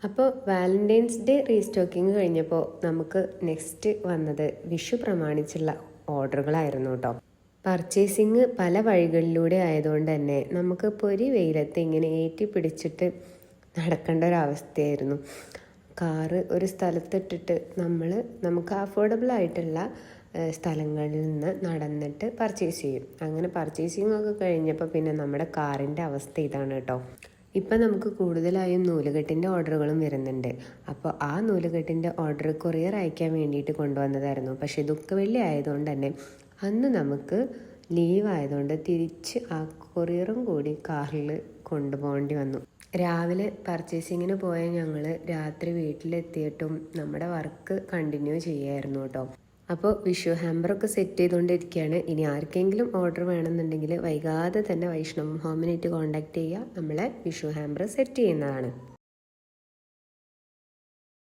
അപ്പോൾ Valentine's day റീസ്റ്റോക്കിങ് കഴിഞ്ഞപ്പോൾ നമുക്ക് നെക്സ്റ്റ് വന്നത് വിഷു പ്രമാണിച്ചുള്ള ഓർഡറുകളായിരുന്നു കേട്ടോ. പർച്ചേസിങ് പല വഴികളിലൂടെ ആയതുകൊണ്ട് തന്നെ നമുക്ക് പൊരി വെയിലത്ത് ഇങ്ങനെ ഏറ്റി പിടിച്ചിട്ട് നടക്കേണ്ട ഒരവസ്ഥയായിരുന്നു. കാറ് ഒരു സ്ഥലത്തിട്ടിട്ട് നമുക്ക് അഫോർഡബിൾ ആയിട്ടുള്ള സ്ഥലങ്ങളിൽ നിന്ന് നടന്നിട്ട് പർച്ചേസ് ചെയ്യും. അങ്ങനെ പർച്ചേസിങ് ഒക്കെ കഴിഞ്ഞപ്പോൾ പിന്നെ നമ്മുടെ കാറിൻ്റെ അവസ്ഥ ഇതാണ് കേട്ടോ. ഇപ്പം നമുക്ക് കൂടുതലായും നൂലുകെട്ടിൻ്റെ ഓർഡറുകളും വരുന്നുണ്ട്. അപ്പോൾ ആ നൂലുകെട്ടിൻ്റെ ഓർഡർ കൊറിയർ അയക്കാൻ വേണ്ടിയിട്ട് കൊണ്ടുവന്നതായിരുന്നു. പക്ഷേ ദുഃഖവെള്ളി ആയതുകൊണ്ട് തന്നെ അന്ന് നമുക്ക് ലീവ് ആയതുകൊണ്ട് തിരിച്ച് ആ കൊറിയറും കൂടി കാറിൽ കൊണ്ടുപോകേണ്ടി വന്നു. രാവിലെ പർച്ചേസിങ്ങിന് പോയ ഞങ്ങൾ രാത്രി വീട്ടിലെത്തിയിട്ടും നമ്മുടെ വർക്ക് കണ്ടിന്യൂ ചെയ്യായിരുന്നു കേട്ടോ. അപ്പോൾ വിഷു ഹാമ്പറൊക്കെ സെറ്റ് ചെയ്തുകൊണ്ടിരിക്കുകയാണ്. ഇനി ആർക്കെങ്കിലും ഓർഡർ വേണമെന്നുണ്ടെങ്കിൽ വൈകാതെ തന്നെ വൈഷ്ണവ് ഹോമിനായിട്ട് കോൺടാക്റ്റ് ചെയ്യുക. നമ്മളെ വിഷു ഹാമ്പർ സെറ്റ് ചെയ്യുന്നതാണ്.